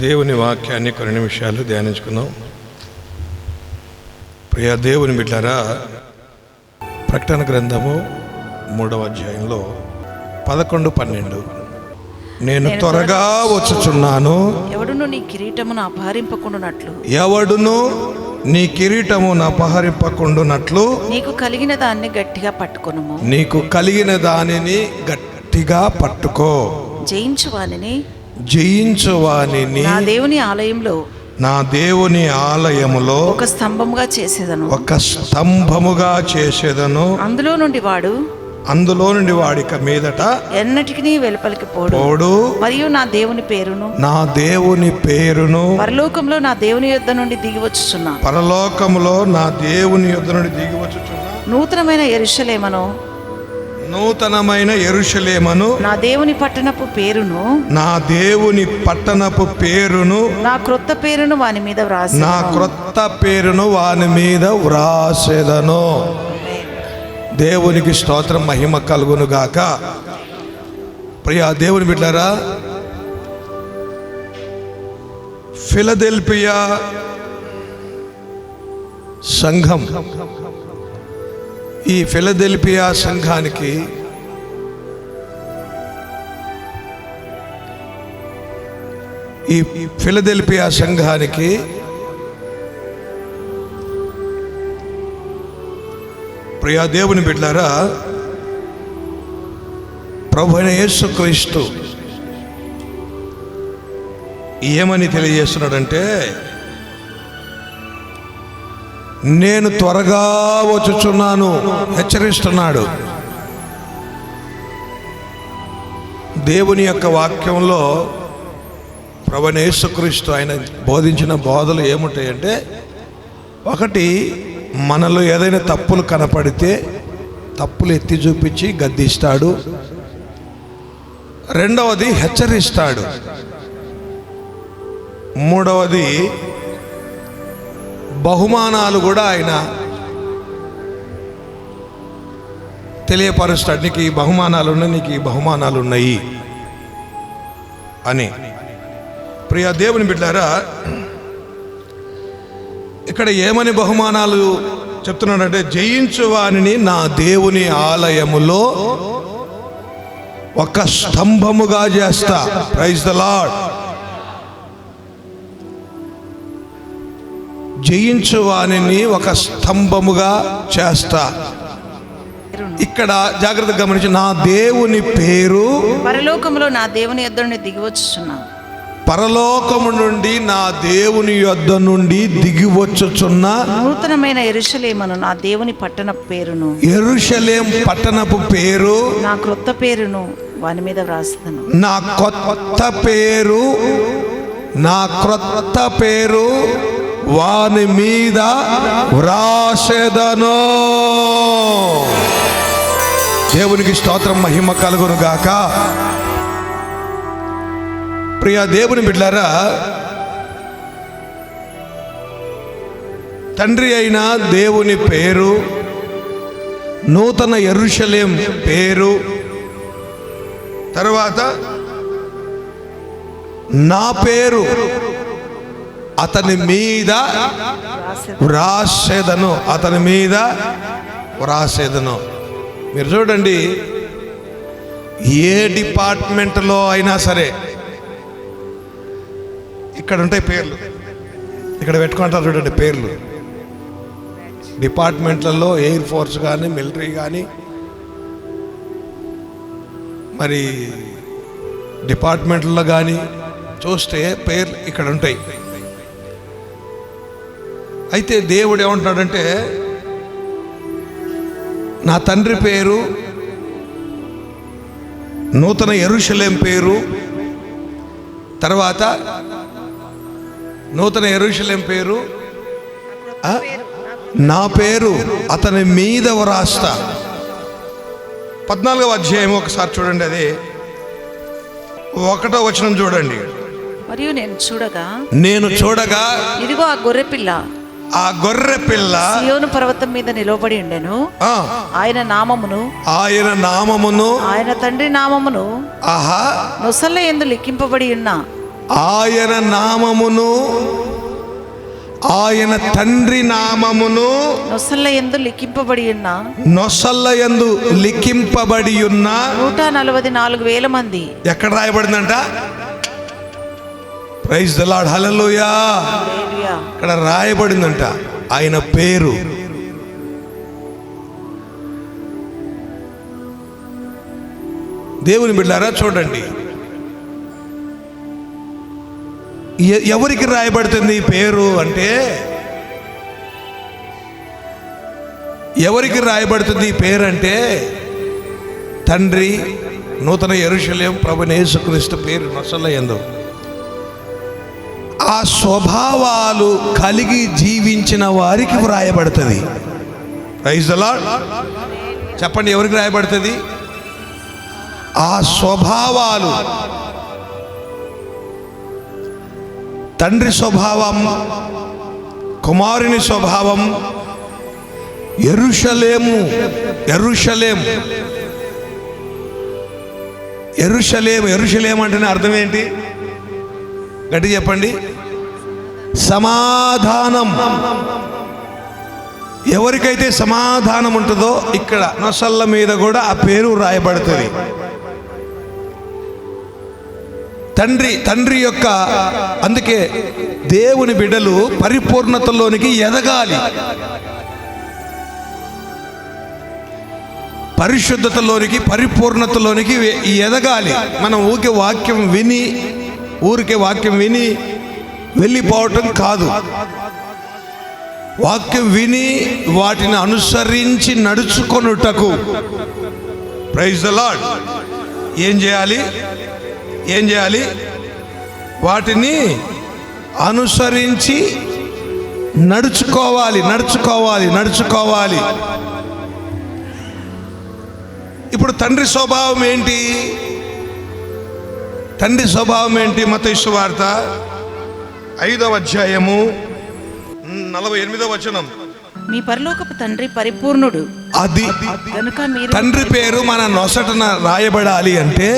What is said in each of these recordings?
దేవుని వాక్యాన్ని కొన్ని నిమిషాలు ధ్యానించుకుందాం. ప్రియ దేవుని బిడ్డలారా, ప్రకటన గ్రంథము 3వ అధ్యాయంలో 11-12 నేను త్వరగా వచ్చుచున్నాను, ఎవడును నీ కిరీటమును అపహరింపకుండునట్లు నీకు కలిగిన దాన్ని గట్టిగా పట్టుకొనుము. నీకు కలిగిన దానిని గట్టిగా పట్టుకో. జయించువానిని నా దేవుని ఆలయములో ఒక స్తంభముగా చేసేదను. అందులో నుండి వాడిక మీదట ఎన్నటికి వెలుపలికి పోడు. మరియు నా దేవుని పేరును పరలోకంలో నా దేవుని యొద్ద నుండి దిగి వచ్చుచున్నా నూతనమైన యెరూషలేమును నా దేవుని పట్టణపు పేరును నా క్రొత్త పేరును వాని మీద వ్రాసెదను. దేవునికి స్తోత్రం, మహిమ కలుగును గాక. ప్రియ దేవుని బిడ్డలారా, ఫిలదెల్ఫియా సంఘం, ఈ ఫిలదెల్ఫియా సంఘానికి ప్రియా దేవుని బిడ్డలారా, ప్రభువైన యేసుక్రీస్తు ఏమని తెలియజేస్తున్నాడంటే, నేను త్వరగా వచ్చుచున్నాను హెచ్చరిస్తున్నాడు. దేవుని యొక్క వాక్యంలో ప్రభువైన యేసుక్రీస్తు ఆయన బోధించిన బోధలు ఏముంటాయంటే, ఒకటి, మనలో ఏదైనా తప్పులు కనపడితే తప్పులు ఎత్తి చూపించి గద్దిస్తాడు. రెండవది హెచ్చరిస్తాడు. మూడవది బహుమానాలు కూడా ఆయన తెలియపరుస్తాడు. నీకు ఈ బహుమానాలు ఉన్నాయి, నీకు ఈ బహుమానాలు ఉన్నాయి అని. ప్రియ దేవుని బిడ్డలారా, ఇక్కడ ఏమని బహుమానాలు చెప్తున్నాడంటే, జయించువానిని నా దేవుని ఆలయములో ఒక స్తంభముగా చేస్తా. Praise the lord. జయించువానిని ఒక స్తంభముగా చేస్తా. ఇక్కడ జాగ్రత్తగా గమనించి, నా దేవుని పేరు పరలోకములో నా దేవుని యొద్ద నుండి దిగి వచ్చుచున్నా పరలోకము నుండి నా దేవుని యొద్ద నుండి దిగి వచ్చుచున్న నూతనమైన యెరూషలేమును నా దేవుని పట్టణపు పేరును యెరూషలేం పట్టణపు పేరు నా క్రొత్త పేరును వాని మీద వ్రాసెదను. నా క్రొత్త పేరు వాని మీద వ్రాసెదను. దేవునికి స్తోత్రం, మహిమ కలుగును గాక. ప్రియ దేవుని బిడ్డలారా, తండ్రి అయిన దేవుని పేరు, నూతన యెరూషలేం పేరు, తర్వాత నా పేరు అతని మీద వ్రాసేదను. మీరు చూడండి, ఏ డిపార్ట్మెంట్లో అయినా సరే ఇక్కడ ఉంటాయి పేర్లు. ఇక్కడ పెట్టుకుంటారు చూడండి పేర్లు. డిపార్ట్మెంట్లలో ఎయిర్ ఫోర్స్ కానీ, మిలిటరీ కానీ, మరి డిపార్ట్మెంట్లో కానీ చూస్తే పేర్లు ఇక్కడ ఉంటాయి. అయితే దేవుడు ఏమంటున్నాడంటే, నా తండ్రి పేరు, నూతన యెరూషలేం పేరు, తర్వాత నూతన యెరూషలేం పేరు, నా పేరు అతని మీద వ్రాస్తా. 14వ అధ్యాయం ఒకసారి చూడండి, అదే 1వ వచనం చూడండి. మరియు నేను చూడగా ఇదిగో ఆ గొర్రె పిల్ల సీయోను పర్వతం మీద నిలబడి ఉండెను. ఆయన నామమును ఆయన తండ్రి నామమును నొసళ్ళ యందు లిఖింపబడి ఉన్న ఆయన నామమును, ఆయన తండ్రి నామమును నొసళ్ళ యందు లిఖింపబడి ఉన్న నొసళ్ళ యందు లిఖింపబడి ఉన్న 144,000 మంది. ఎక్కడ రాయబడిందంట? ప్రైజ్ ది లార్డ్, హల్లెలూయా. హల్లెలూయా. ఇక్కడ రాయబడిందంట ఆయన పేరు. దేవుని బిడ్డారా చూడండి, ఎవరికి రాయబడుతుంది ఈ పేరు అంటే, ఎవరికి రాయబడుతుంది ఈ పేరు అంటే, తండ్రి, నూతన యెరూషలేము ప్రభువైన యేసుక్రీస్తు పేరు నొసళ్ళ యందు. ఆ స్వభావాలు కలిగి జీవించిన వారికి రాయబడుతుంది. Praise the lord. చెప్పండి, ఎవరికి రాయబడుతుంది? ఆ స్వభావాలు, తండ్రి స్వభావం, కుమారుని స్వభావం, యెరూషలేము అంటేనే అర్థం ఏంటి? గట్టి చెప్పండి. సమాధానం. ఎవరికైతే సమాధానం ఉంటుందో ఇక్కడ నొసళ్ళ మీద కూడా ఆ పేరు రాయబడుతుంది. తండ్రి యొక్క, అందుకే దేవుని బిడ్డలు పరిపూర్ణతలోనికి ఎదగాలి, పరిశుద్ధతలోనికి, పరిపూర్ణతలోనికి ఎదగాలి. మనం ఊరికే వాక్యం విని వెళ్ళిపోవటం కాదు. వాక్యం విని వాటిని అనుసరించి నడుచుకొనుటకు, ప్రైజ్ ది లార్డ్, ఏం చేయాలి? వాటిని అనుసరించి నడుచుకోవాలి. ఇప్పుడు తండ్రి స్వభావం ఏంటి? మత్తయి సువార్త 5వ అధ్యాయము 48వ వచనం. మీ పరలోకపు తండ్రి పరిపూర్ణుడు. అది కనుక మీరు తండ్రి పేరు మన నొసటన రాయబడాలి అంటే,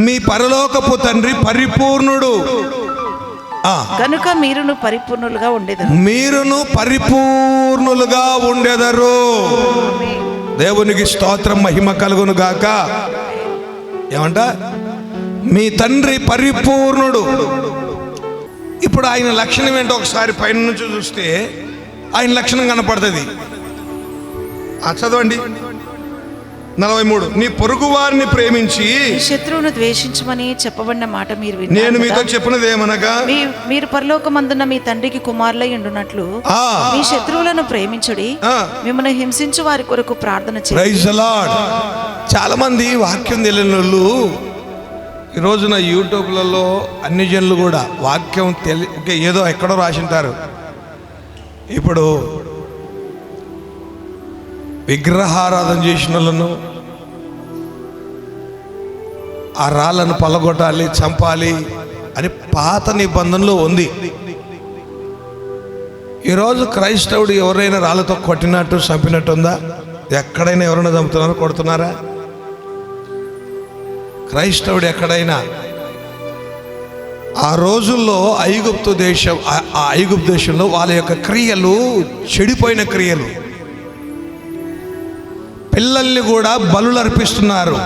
మీ పరలోకపు తండ్రి పరిపూర్ణుడు కనుక మీరును పరిపూర్ణులుగా ఉండెదరు. దేవునికి స్తోత్రం, మహిమ కలుగును గాక. ఏమంట? మీ తండ్రి పరిపూర్ణుడు. ఇప్పుడు ఆయన లక్షణం ఏంటో ఒకసారి పైన నుంచి చూస్తే ఆయన లక్షణం కనపడుతుంది. చదవండి 43. నీ పొరుగు వారిని ప్రేమించి శత్రువును ద్వేషించమని చెప్పబడిన మాట మీరు విన్నారు. నేను మీతో చెప్పినది ఏమనగా, మీరు పరలోకమందున్న మీ తండ్రికి కుమారులై ఉండునట్లు మీ శత్రువులను ప్రేమించుడి, మిమ్మల్ని హింసించు వారి కొరకు ప్రార్థన చేయండి. Praise the Lord. చాలా మంది వాక్యం తెలియని వాళ్ళు ఈ రోజున యూట్యూబ్లలో అన్ని జనులు కూడా వాక్యం ఏదో ఎక్కడో రాసింటారు. ఇప్పుడు విగ్రహారాధన చేసిన వాళ్ళను, ఆ రాళ్ళను పలగొట్టాలి, చంపాలి అని పాత నిబంధనలో ఉంది. ఈరోజు క్రైస్తవుడు ఎవరైనా రాళ్ళతో కొట్టినట్టు చంపినట్టు ఉందా? ఎక్కడైనా ఎవరైనా చంపుతున్నారా, కొడుతున్నారా? క్రైస్తవుడు ఎక్కడైనా ఆ రోజుల్లో ఐగుప్తు దేశంలో వాళ్ళ యొక్క క్రియలు చెడిపోయిన క్రియలు. పిల్లల్ని కూడా బలులు అర్పిస్తున్నారు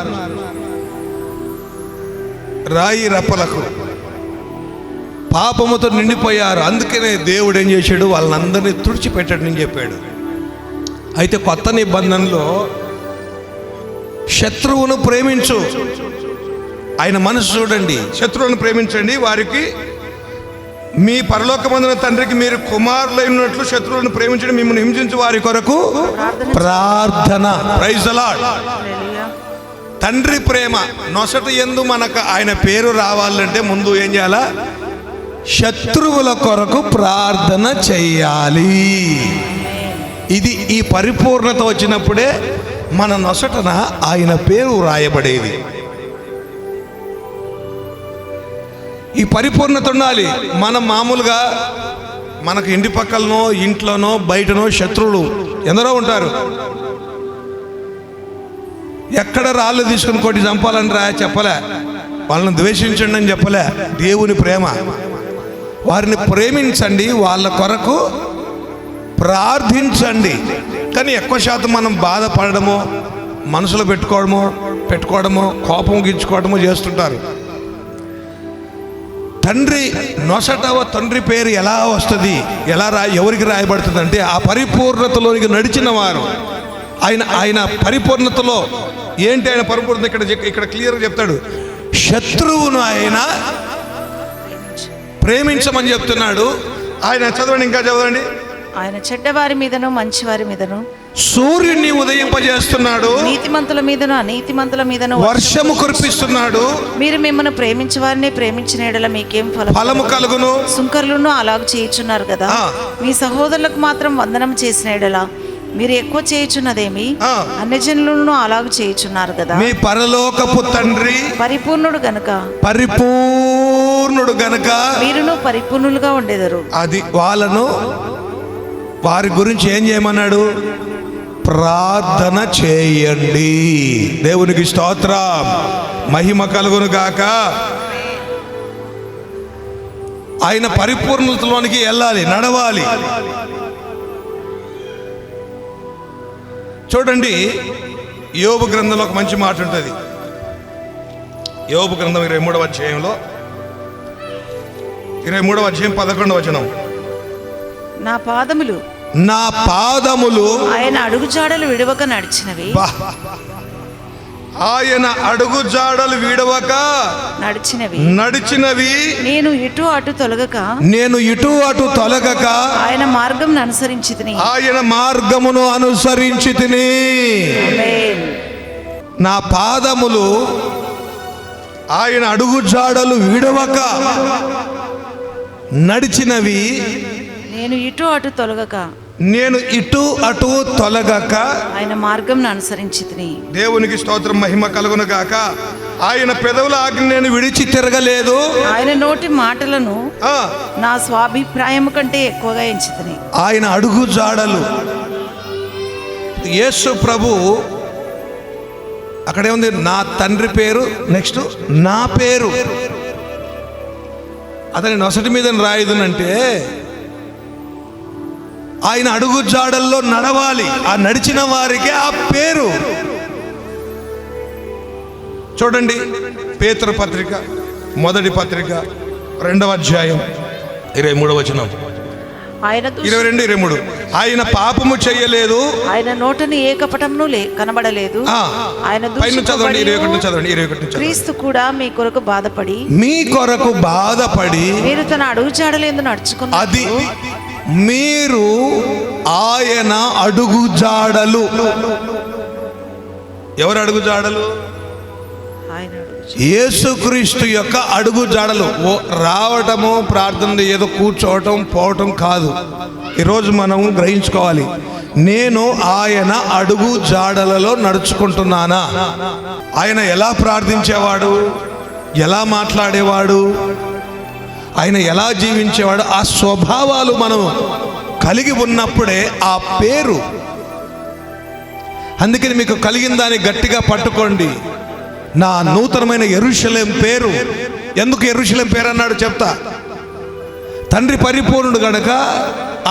రాయి రప్పలకు. పాపముతో నిండిపోయారు. అందుకనే దేవుడు ఏం చేశాడు? వాళ్ళందరినీ తుడిచిపెట్టాడని చెప్పాడు. అయితే కొత్త నిబంధనలో శత్రువును ప్రేమించు. ఆయన మనసు చూడండి. శత్రువును ప్రేమించండి, వారికి మీ పరలోకమందున తండ్రికి మీరు కుమారులైనట్లు శత్రువులను ప్రేమించండి, మిమ్మల్ని హింసించు వారి కొరకు ప్రార్థన. Praise the Lord. తండ్రి ప్రేమ నొసట యందు మనకు ఆయన పేరు రావాలంటే ముందు ఏం చేయాలా? శత్రువుల కొరకు ప్రార్థన చెయ్యాలి. ఇది ఈ పరిపూర్ణత వచ్చినప్పుడే మన నొసటన ఆయన పేరు రాయబడేది. ఈ పరిపూర్ణత ఉండాలి. మనం మామూలుగా మనకు ఇంటి పక్కలనో ఇంట్లోనో బయటనో శత్రువులు ఎందరో ఉంటారు. ఎక్కడ రాళ్ళు తీసుకుని కొట్టి చంపాలని చెప్పలే. వాళ్ళని ద్వేషించండి అని చెప్పలే. దేవుని ప్రేమ, వారిని ప్రేమించండి, వాళ్ళ కొరకు ప్రార్థించండి. కానీ ఎక్కువ శాతం మనం బాధపడడమో, మనసులో పెట్టుకోవడమో, కోపం గిచ్చుకోవడమో చేస్తుంటారు. తండ్రి నొసటవ తండ్రి పేరు ఎలా వస్తుంది, ఎవరికి రాయబడుతుంది అంటే ఆ పరిపూర్ణతలోనికి నడిచిన వారు. ఆయన పరిపూర్ణతలో ఏంటి? ఆయన పరిపూర్ణత ఇక్కడ క్లియర్గా చెప్తాడు. శత్రువును ఆయన ప్రేమించమని చెప్తున్నాడు. ఆయన చదవండి, ఇంకా చదవండి. ఆయన చెడ్డవారి మీదను మంచివారి మీదను సూర్యుడిని ఉదయింపజేస్తున్నాడు, నీతిమంతుల మీదను అనీతిమంతుల మీదను వర్షము కురిపిస్తున్నాడు. మీరు మిమ్మల్ని ప్రేమించే వారిని ప్రేమించిన ఎడల మీకేం ఫలము కలుగును. సుంకరులను అలాగ చేయుచున్నారు కదా. మీ సహోదరులకు మాత్రం వందనం చేసిన ఎడల మీరు ఎక్కువ చేయుచున్నదేమి? అన్యజనులను అలాగ చేయుచున్నారు కదా. మీ పరలోకపు తండ్రి పరిపూర్ణుడు గనుక మీరును పరిపూర్ణులుగా ఉండేదరు. అది వారి గురించి ఏం చేయమన్నాడు? ప్రార్థన చేయండి. దేవునికి స్తోత్రం, మహిమ కలుగును గాక. ఆయన పరిపూర్ణతలోనికి వెళ్ళాలి, నడవాలి. చూడండి, యోబు గ్రంథంలో ఒక మంచి మాట ఉంటుంది. యోబు గ్రంథం 23వ అధ్యాయంలో 23వ అధ్యాయం 11వ వచనం. నా పాదములు ఆయన అడుగుజాడలు విడవక నడిచినవి. ఆయన అడుగుజాడలు విడవక నడిచినవి. నేను ఇటు అటు తొలగక ఆయన మార్గం అనుసరించి తిని. నా పాదములు ఆయన అడుగుజాడలు విడవక నడిచినవి. నేను ఇటు అటు తొలగక ఆయన మార్గం అనుసరించి తిని. దేవునికి స్తోత్రం, మహిమ కలుగును గాక. ఆయన పెదవుల ఆజ్ఞ నేను విడిచి తిరగలేదు. ఆయన నోటి మాటలను నా స్వాభిప్రాయం కంటే ఎక్కువగా ఎంచితిని. ఆయన అడుగు జాడలు. యేసు ప్రభు అక్కడే ఉంది, నా తండ్రి పేరు, నెక్స్ట్ నా పేరు. అతని నొసటి మీద రాయుదునంటే ఆయన అడుగు జాడల్లో నడవాలి. ఆ నడిచిన వారికి ఆ పేరు. చూడండి, పేతురు పత్రిక 1వ పత్రిక 2వ అధ్యాయం 23వ వచనం, 22, 23. ఆయన పాపము చేయలేదు, ఆయన నోటని ఏ కపటమును కనబడలేదు. ఆయన చదవండి 21. క్రీస్తు కూడా మీ కొరకు బాధపడి మీరు తన అడుగుజాడలందు నడుచుకున్నారు. అది మీరు ఆయన అడుగుజాడలు. ఎవరు అడుగుజాడలు? యేసుక్రీస్తు యొక్క అడుగుజాడలు. రావటము, ప్రార్థన ఏదో కూర్చోవటం పోవటం కాదు. ఈరోజు మనం గ్రహించుకోవాలి, నేను ఆయన అడుగు జాడలలో నడుచుకుంటున్నానా? ఆయన ఎలా ప్రార్థించేవాడు, ఎలా మాట్లాడేవాడు, ఆయన ఎలా జీవించేవాడు, ఆ స్వభావాలు మనం కలిగి ఉన్నప్పుడే ఆ పేరు. అందుకని మీకు కలిగిన దాన్ని గట్టిగా పట్టుకోండి. నా నూతనమైన యెరూషలేం పేరు. ఎందుకు యెరూషలేం పేరు అన్నాడు చెప్తా. తండ్రి పరిపూర్ణుడు గనక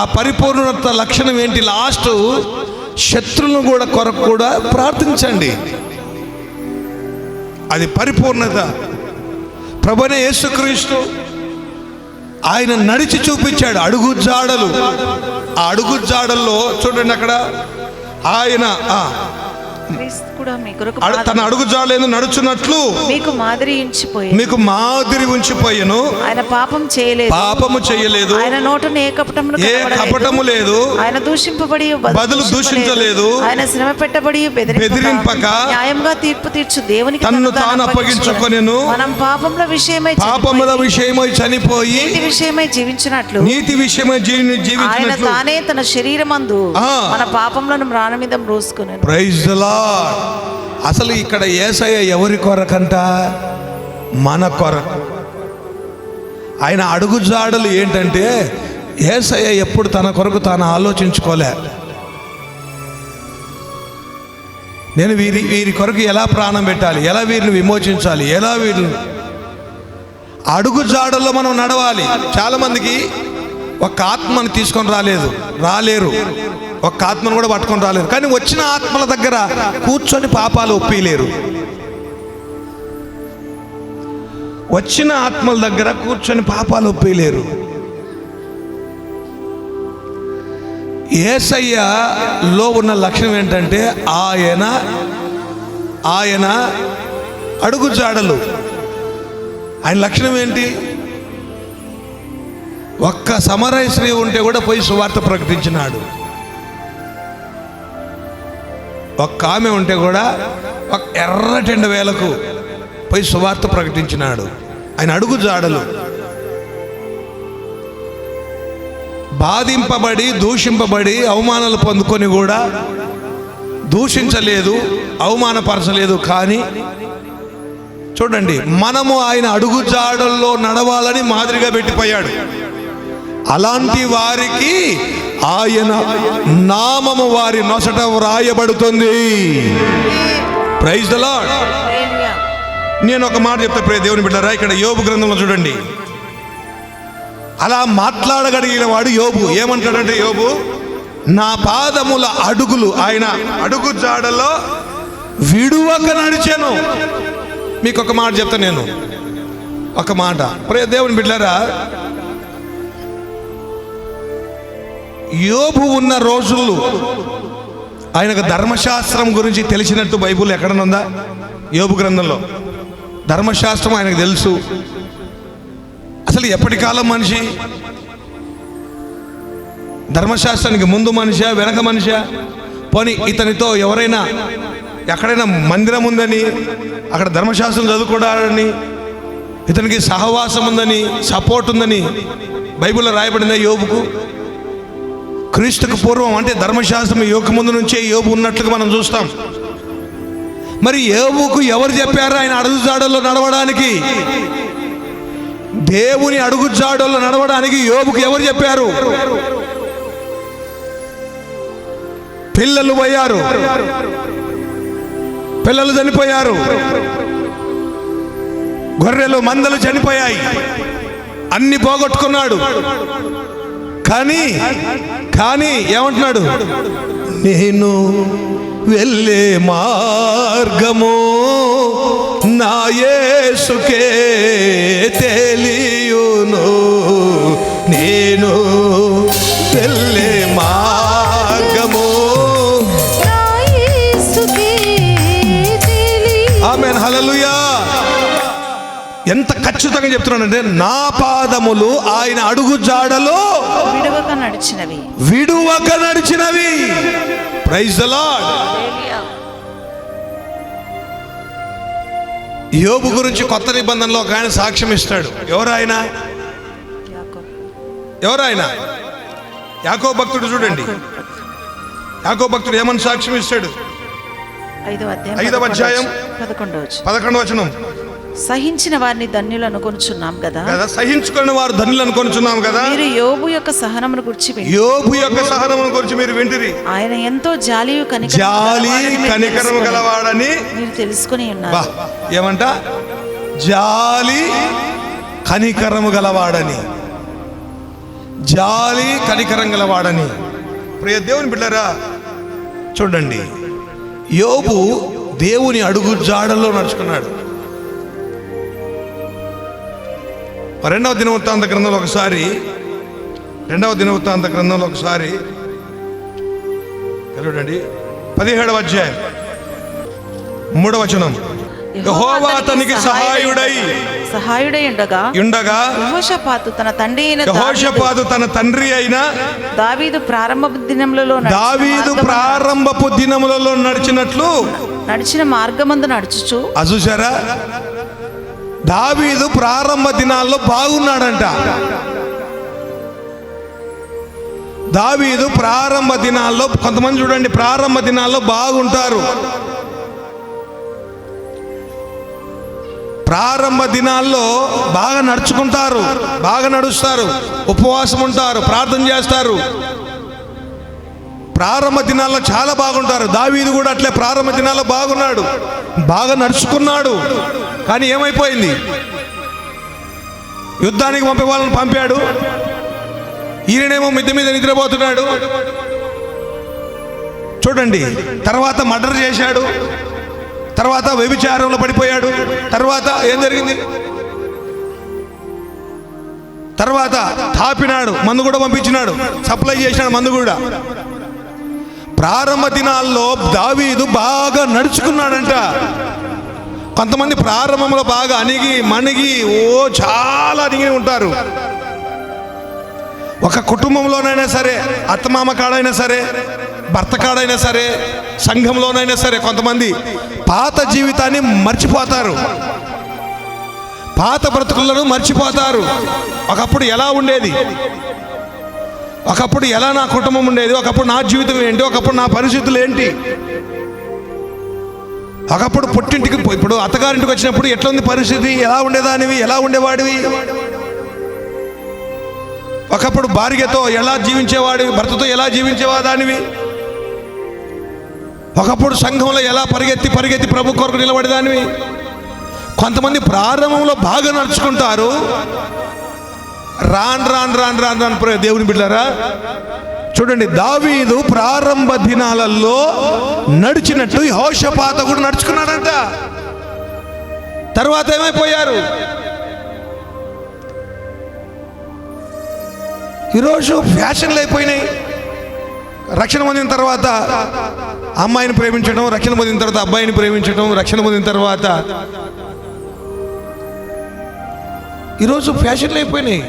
ఆ పరిపూర్ణత లక్షణం ఏంటి? లాస్ట్ శత్రువులను కూడా కొరకు కూడా ప్రార్థించండి. అది పరిపూర్ణత. ప్రభువైన యేసుక్రీస్తు ఆయన నడిచి చూపించాడు అడుగు జాడలు. ఆ అడుగు జాడల్లో చూడండి, అక్కడ ఆయన తన అడుగు జాడలు నడుచున్నట్లు మీకు మాదిరి ఉంచిపోయాను. ఆయన పాపము చేయలేదు. ఆయన నోటను ఏ కపటము లేదు. ఆయన దూషింపబడి బదులు దూషించలేదు. ఆయన శ్రమ పెట్టబడి బెదిరింపక న్యాయంగా తీర్పు తీర్చు దేవునికి తన్ను తాను అప్పగించుకొనెను. మనం పాపముల విషయమై చనిపోయి నీతి విషయమై జీవించినట్లు ఆయన తానే తన శరీరమందు మన పాపములను మ్రాణ మీద మోసుకొనెను. Praise the lord. అసలు ఇక్కడ యేసయ్య ఎవరి కొరకంట? మన కొరకు. ఆయన అడుగు జాడలు ఏంటంటే, యేసయ్య ఎప్పుడు తన కొరకు తాను ఆలోచించుకోలే. నేను వీరి కొరకు ఎలా ప్రాణం పెట్టాలి, ఎలా వీరిని విమోచించాలి, ఎలా వీరిని అడుగు జాడల్లో మనం నడవాలి. చాలా మందికి ఒక ఆత్మను తీసుకొని రాలేరు, ఒక ఆత్మను కూడా పట్టుకొని రాలేరు. కానీ వచ్చిన ఆత్మల దగ్గర కూర్చొని పాపాలు ఒప్పిలేరు. వచ్చిన ఆత్మల దగ్గర కూర్చొని పాపాలు ఒప్పిలేరు. యేసయ్యలో ఉన్న లక్షణం ఏంటంటే ఆయన అడుగు జాడలు. ఆయన లక్షణం ఏంటి? ఒక్క సమరయ స్త్రీ ఉంటే కూడా పోయి సువార్త ప్రకటించినాడు. ఒక్క ఆమె ఉంటే కూడా ఒక ఎర్రటెండ వేలకు పోయి సువార్త ప్రకటించినాడు. ఆయన అడుగు జాడలు. బాధింపబడి దూషింపబడి అవమానాలు పొందుకొని కూడా దూషించలేదు, అవమానపరచలేదు. కానీ చూడండి, మనము ఆయన అడుగు జాడల్లో నడవాలని మాదిరిగా పెట్టిపోయాడు. అలాంటి వారికి ఆయన నామము వారి నొసట వ్రాయబడుతుంది. Praise the Lord. నేను ఒక మాట చెప్తా ప్రియ దేవుని బిడ్డలారా, ఇక్కడ యోబు గ్రంథంలో చూడండి, అలా మాట్లాడగలిగిన వాడు యోబు. ఏమంటాడంటే యోబు, నా పాదముల అడుగులు, ఆయన అడుగు జాడలో విడువక నడిచాను. మీకు ఒక మాట చెప్తా, నేను ఒక మాట. ప్రియ దేవుని బిడ్డలారా, యోబు ఉన్న రోజుల్లో ఆయనకు ధర్మశాస్త్రం గురించి తెలిసినట్టు బైబుల్ ఎక్కడనుందా? యోబు గ్రంథంలో ధర్మశాస్త్రం ఆయనకు తెలుసు. అసలు ఎప్పటి కాలం మనిషి? ధర్మశాస్త్రానికి ముందు మనిషా, వెనక మనిషా? పోనీ ఇతనితో ఎవరైనా ఎక్కడైనా మందిరం ఉందని, అక్కడ ధర్మశాస్త్రం చదువుకోవడాలని, ఇతనికి సహవాసం ఉందని, సపోర్ట్ ఉందని బైబిల్లో రాయబడిందా యోబుకు? క్రీస్తుకు పూర్వం అంటే ధర్మశాస్త్రం యోగ ముందు నుంచే యోబు ఉన్నట్లుగా మనం చూస్తాం. మరి యోబుకు ఎవరు చెప్పారు ఆయన అడుగు జాడల్లో నడవడానికి? దేవుని అడుగు జాడల్లో నడవడానికి యోబుకు ఎవరు చెప్పారు? పిల్లలు పోయారు, పిల్లలు చనిపోయారు, గొర్రెలు మందలు చనిపోయాయి, అన్ని పోగొట్టుకున్నాడు. కానీ ఏమంటున్నాడు? నేను వెళ్ళే మార్గము నా యేసుకే తెలియును, నేను వెళ్ళే మార్గము నా యేసుకే తెలియును. ఆమేన్, హల్లెలూయా. ఎంత ఖచ్చితంగా చెప్తున్నానంటే, నా పాదములు ఆయన అడుగు జాడలో విడువక నడిచినవి. Praise the lord. యోబు గురించి కొత్త నిబంధనలో ఒక ఆయన సాక్ష్యం ఇస్తాడు. ఎవరు ఆయన? యాకోబు భక్తుడు. చూడండి, యాకోబు భక్తుడు ఏమని సాక్ష్యం ఇస్తాడు? 5వ అధ్యాయం 11వ వచనం. సహించిన వారిని ధన్యులు అనుకొనుచున్నాం కదా, సహించుకున్న వారు ధన్యులు అనుకొనుచున్నాం కదా. మీరు యోబు యొక్క సహనమును గురించి మీరు వింటిరి. ఆయన ఎంతో జాలి కనికరము గలవాడని మీరు తెలుసుకుని ఉన్నారు. ఏమంట? జాలి కనికరము గలవాడని, జాలి కనికరం గలవాడని. ప్రియ దేవుని బిడ్డలారా, చూడండి, యోబు దేవుని అడుగు జాడల్లో నడుచుకున్నాడు. రెండవ దినవృత్తాంత గ్రంథంలో ఒకసారి చూడండి, 17వ అధ్యాయం 3వ వచనం. యెహోవా అతనికి సహాయుడై ఉండగా యెహోషాపాతు తన తండ్రి అయిన దావీదు ప్రారంభపు దినములలో నడిచిన మార్గమందు నడుచుచు. చూసారా, దావీదు ప్రారంభ దినాల్లో బాగున్నాడంట. దావీదు ప్రారంభ దినాల్లో, కొంతమంది చూడండి ప్రారంభ దినాల్లో బాగుంటారు, ప్రారంభ దినాల్లో బాగా నడుచుకుంటారు, బాగా నడుస్తారు, ఉపవాసం ఉంటారు, ప్రార్థన చేస్తారు. ప్రారంభ దినాల్లో చాలా బాగుంటారు. దావీదు కూడా అట్లే ప్రారంభ దినాల్లో బాగున్నాడు, బాగా నడుచుకున్నాడు. కానీ ఏమైపోయింది? యుద్ధానికి పంపే వాళ్ళని పంపాడు. ఈయనేమో మిద్దె మీద నిద్రపోతున్నాడు. చూడండి, తర్వాత మర్డర్ చేశాడు, తర్వాత వ్యభిచారంలో పడిపోయాడు. తర్వాత ఏం జరిగింది? తర్వాత తాపినాడు, మందు కూడా పంపించినాడు, సప్లై చేసినాడు మందు కూడా. ప్రారంభ దినాల్లో దావీదు బాగా నడుచుకున్నాడంట. కొంతమంది ప్రారంభంలో బాగా అణిగి మణిగి చాలా అణిగి ఉంటారు. ఒక కుటుంబంలోనైనా సరే, అత్తమామ కాడైనా సరే, భర్త కాడైనా సరే, సంఘంలోనైనా సరే కొంతమంది పాత జీవితాన్ని మర్చిపోతారు, పాత బ్రతుకులను మర్చిపోతారు. ఒకప్పుడు ఎలా ఉండేది, ఒకప్పుడు ఎలా నా కుటుంబం ఉండేది, ఒకప్పుడు నా జీవితం ఏంటి, ఒకప్పుడు నా పరిస్థితులు ఏంటి, ఒకప్పుడు పుట్టింటికి ఇప్పుడు అత్తగారింటికి వచ్చినప్పుడు ఎట్లా ఉంది పరిస్థితి, ఎలా ఉండేదానివి, ఎలా ఉండేవాడివి, ఒకప్పుడు భార్యతో ఎలా జీవించేవాడివి, భర్తతో ఎలా జీవించేవాదానివి, ఒకప్పుడు సంఘంలో ఎలా పరిగెత్తి పరిగెత్తి ప్రభు కొరకు నిలబడేదానివి. కొంతమంది ప్రారంభంలో బాగా నడుచుకుంటారు, రాను రాను రాను రాను రాను దేవుని బిడ్డలారా చూడండి, దావీదు ప్రారంభ దినాలలో నడిచినట్టు యెహోషాపాతు కూడా నడుచుకున్నాడంట. తర్వాత ఏమైపోయారు? ఈరోజు ఫ్యాషన్లు అయిపోయినాయి. రక్షణ పొందిన తర్వాత అమ్మాయిని ప్రేమించడం, రక్షణ పొందిన తర్వాత అబ్బాయిని ప్రేమించడం, రక్షణ పొందిన తర్వాత ఈరోజు ఫ్యాషన్లు అయిపోయినాయి.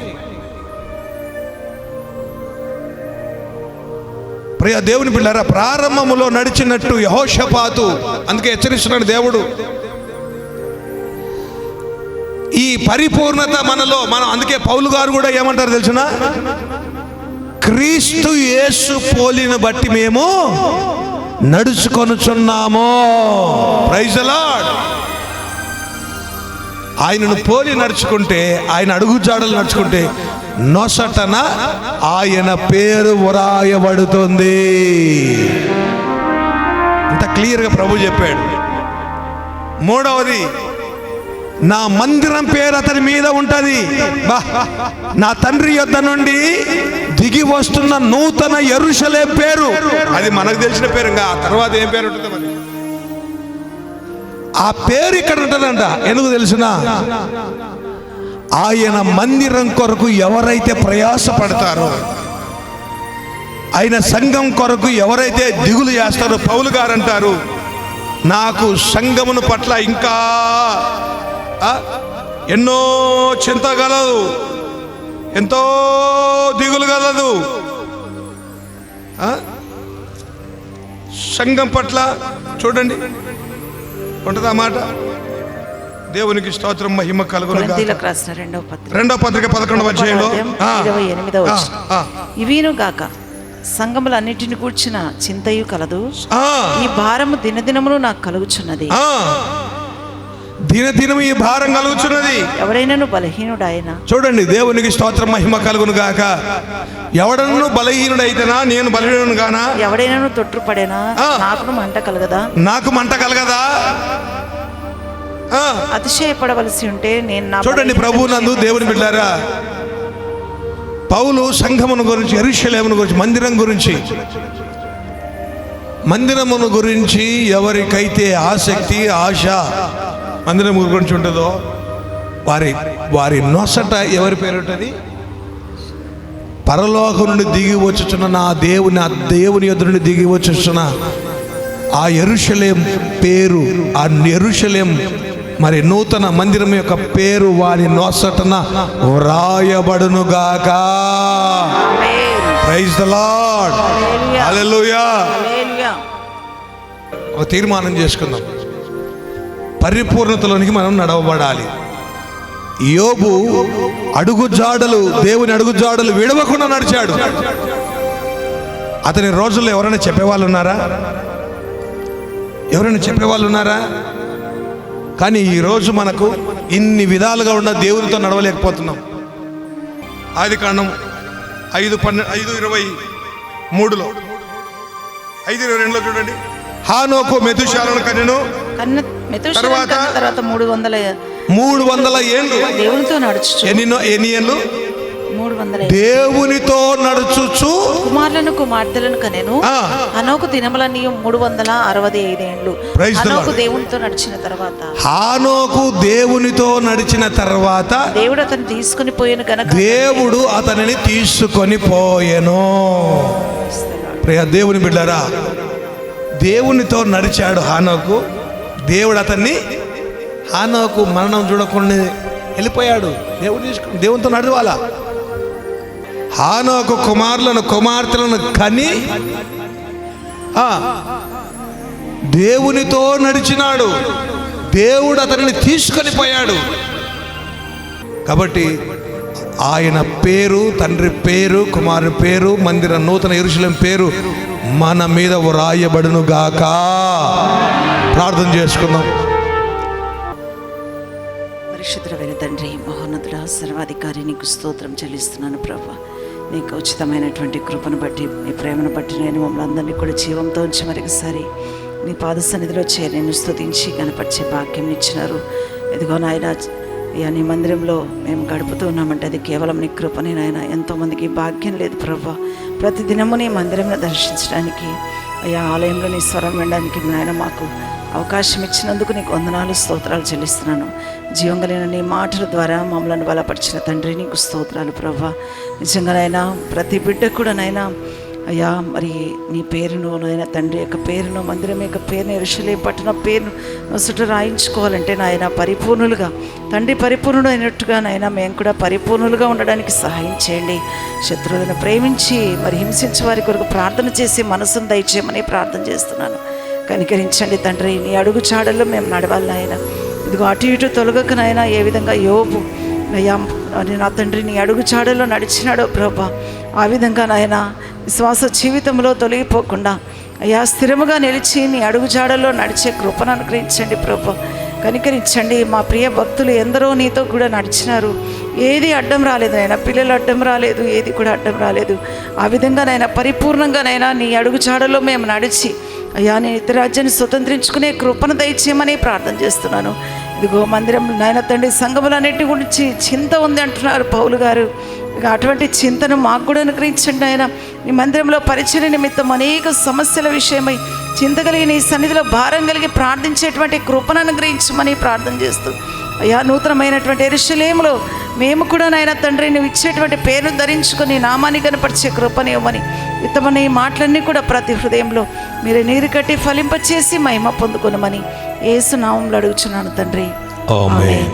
ప్రియ దేవుని బిడ్డలారా, ప్రారంభములో నడిచినట్టు యెహోషాపాతు, అందుకే హెచ్చరిస్తున్నాడు దేవుడు, ఈ పరిపూర్ణత మనలో అందుకే పౌలు గారు కూడా ఏమంటారు తెలుసునా? క్రీస్తు యేసు పోలిన బట్టి మేము నడుచుకొనుచున్నాము. Praise the lord. ఆయనను పోలి నడుచుకుంటే, ఆయన అడుగుజాడలు నడుచుకుంటే నొసటన ఆయన పేరు వ్రాయబడుతుంది. ఇంత క్లియర్గా ప్రభు చెప్పాడు. మూడవది, నా మందిరం పేరు అతని మీద ఉంటది. నా తండ్రి యొద్ద నుండి దిగి వస్తున్న నూతన యెరూషలేం పేరు, అది మనకు తెలిసిన పేరు. ఇంకా ఆ తర్వాత ఏం పేరు ఉంటుందో మరి. ఆ పేరు ఇక్కడ ఉంటుందంట. ఎందుకు తెలుసునా? ఆయన మందిరం కొరకు ఎవరైతే ప్రయాసపడతారో, ఆయన సంఘం కొరకు ఎవరైతే దిగులు చేస్తారో, పౌలు గారు అంటారు, నాకు సంఘమును పట్ల ఇంకా ఎన్నో చింత గలదు, ఎంతో దిగులు గలదు. సంఘం పట్ల చూడండి ఉంటుందా మాట. దేవునికి స్తోత్రం, మహిమ కలుగును గాక. రెండవ పత్రిక 11వ అధ్యాయంలో 28వ వచనం, ఇవిను గాక సంఘములన్నిటిని కూర్చిన చింతయు కలదు, ఈ భారము దినదినమును నాకు కలుగుచున్నది. దినదినము ఈ భారం కలుగుచున్నది. ఎవడైనను బలహీనుడాయన, చూడండి, దేవునికి స్తోత్రం, మహిమ కలుగును గాక. ఎవడను బలహీనుడైతేనా, నేను బలహీనుడు గానా? ఎవడైనను తొట్టుపడేనా, నాకు మంట కలగదా, నాకు మంట కలగదా? అతిశయపడవలసి ఉంటే నేను. చూడండి, ప్రభు నందు దేవుని బిడ్డారా, పౌలు సంఘమును గురించి, యెరూషలేమును గురించి, మందిరం గురించి, మందిరమును గురించి ఎవరికైతే ఆసక్తి, ఆశ మందిరం గురించి ఉంటుందో వారి నొసట ఎవరి పేరు ఉంటుంది? పరలోకం నుండి దిగి వచ్చుచున్న నా దేవుని యొద్ద నుండి దిగి వచ్చుచున్న ఆ యెరూషలేం పేరు, ఆ యెరూషలేం మరి నూతన మందిరం యొక్క పేరు వారి నొసటన వ్రాయబడునుగాక. Praise the lord. హల్లెలూయా. ఒక తీర్మానం చేసుకుందాం, పరిపూర్ణతలోనికి మనం నడవబడాలి. యోబు అడుగుజాడలు, దేవుని అడుగుజాడలు విడవకుండా నడిచాడు. అతని రోజుల్లో ఎవరైనా చెప్పేవాళ్ళు ఉన్నారా? ఎవరైనా చెప్పేవాళ్ళు ఉన్నారా? కానీ ఈరోజు మనకు ఇన్ని విధాలుగా ఉన్న దేవునితో నడవలేకపోతున్నాం. ఆదికాండం 5:23లో 5:22లో చూడండి, హానోకు మెతుషాలను కన్నెను, మెతూషెలహు కన్న తర్వాత 300 ఏండ్లు దేవునితో నడుచుచు. ఎన్ని ఏండ్లు 300 దేవునితో నడుచుచు కుమారులను కుమార్తెలను కనెను. హనోకు దినములన్నీ 365 ఏండ్లు. Praise the హనోకు Lord. దేవునితో నడిచిన తర్వాత హానోకు దేవునితో నడిచిన తర్వాత దేవుడు అతన్ని తీసుకుని పోయాను కనుక దేవుడు అతనిని తీసుకొని పోయెను. ప్రియ దేవుని బిడ్డరా, దేవునితో నడిచాడు హానోకు. దేవుడు అతన్ని, హానోకు మరణం చూడకుండా వెళ్ళిపోయాడు. దేవుడు తీసుకుని దేవునితో నడవాలా. హానోకు కుమారులను కుమార్తెలను కని దేవునితో నడిచినాడు. దేవుడు అతనిని తీసుకొని పోయాడు. కాబట్టి ఆయన పేరు, తండ్రి పేరు, కుమారుని పేరు, మందిర నూతన యెరూషలేము పేరు మన మీద వ్రాయబడును గాక. ప్రార్థన చేసుకుందాం. పరిశుద్ధమైన తండ్రి, మహోన్నతుడా, సర్వాధికారి, నీకు స్తోత్రం చెల్లిస్తున్నాను ప్రభా. నీకు ఉచితమైనటువంటి కృపను బట్టి, నీ ప్రేమను బట్టి నేను మమ్మల్ని అందరినీ కూడా జీవంతో ఉంచి మరొకసారి నీ పాద సన్నిధిలో చేరి నేను స్తుతించి కనపరిచే భాగ్యం ఇచ్చినారు. ఇదిగో నాయన, అయ్యా నీ మందిరంలో మేము గడుపుతూ ఉన్నామంటే అది కేవలం నీ కృపనే నాయన. ఎంతోమందికి భాగ్యం లేదు ప్రభా. ప్రతిదినము నీ మందిరంలో దర్శించడానికి, అయ్యా ఆలయంలో నీ స్వరం వినడానికి నాయన మాకు అవకాశం ఇచ్చినందుకు నీకు వందనాలు, స్తోత్రాలు చెల్లిస్తున్నాను. జీవం కలిగిన నీ మాటల ద్వారా మమ్మల్ని బలపరిచిన తండ్రి నీకు స్తోత్రాలు ప్రభా. నిజంగానైనా ప్రతి బిడ్డ కూడా నైనా అయ్యా మరి నీ పేరును నాయన, తండ్రి యొక్క పేరును, మందిరం యొక్క పేరును, యెరూషలేము పట్టణ పేరును నొసట రాయించుకోవాలంటే నాయన పరిపూర్ణులుగా, తండ్రి పరిపూర్ణుడు అయినట్టుగా నాయన మేము కూడా పరిపూర్ణులుగా ఉండడానికి సహాయం చేయండి. శత్రువులను ప్రేమించి మరి హింసించే వారి కొరకు ప్రార్థన చేసి మనసును దయచేయమని ప్రార్థన చేస్తున్నాను. కనికరించండి తండ్రి. నీ అడుగు చాడల్లో మేము నడవాలి నాయన. ఇదిగో అటు ఇటు తొలగక నాయన, ఏ విధంగా యోబు అయ్యా నా తండ్రి నీ అడుగు చాడల్లో నడిచినాడో ప్రభా, ఆ విధంగా నాయన విశ్వాస జీవితంలో తొలగిపోకుండా అయ్యా స్థిరముగా నిలిచి నీ అడుగు జాడల్లో నడిచే కృపను అనుగ్రహించండి ప్రభా. కనికరించండి. మా ప్రియ భక్తులు ఎందరో నీతో కూడా నడిచినారు, ఏది అడ్డం రాలేదు నాయన. పిల్లలు అడ్డం రాలేదు, ఏది కూడా అడ్డం రాలేదు. ఆ విధంగా నైనా పరిపూర్ణంగానైనా నీ అడుగు జాడల్లో మేము నడిచి అయ్యా నీ నిత్యరాజ్యాన్ని స్వతంత్రించుకునే కృపను దయచేయమని ప్రార్థన చేస్తున్నాను. ఇదిగో మందిరం నాయన తండ్రి సంఘములన్నిటి గురించి చింత ఉంది అంటున్నారు పౌలు గారు. ఇక అటువంటి చింతను మాకు కూడా అనుగ్రహించండి ఆయన. నీ మందిరంలో పరిచర్య నిమిత్తం అనేక సమస్యల విషయమై చింత కలిగి నీ సన్నిధిలో భారం కలిగి ప్రార్థించేటువంటి కృపను అనుగ్రహించమని ప్రార్థన చేస్తూ అయ్యా నూతనమైనటువంటి యెరూషలేములో మేము కూడా నాయన తండ్రి నువ్వు ఇచ్చేటువంటి పేరును ధరించుకొని నామాన్ని కనపరిచే కృపని ఇవ్వమని ఇతమని ఈ మాటలన్నీ కూడా ప్రతి హృదయంలో మీరు నీరు కట్టి ఫలింపచేసి మహిమ పొందుకొనమని యేసు నామములో అడుగుచున్నాను తండ్రి. ఆమేన్.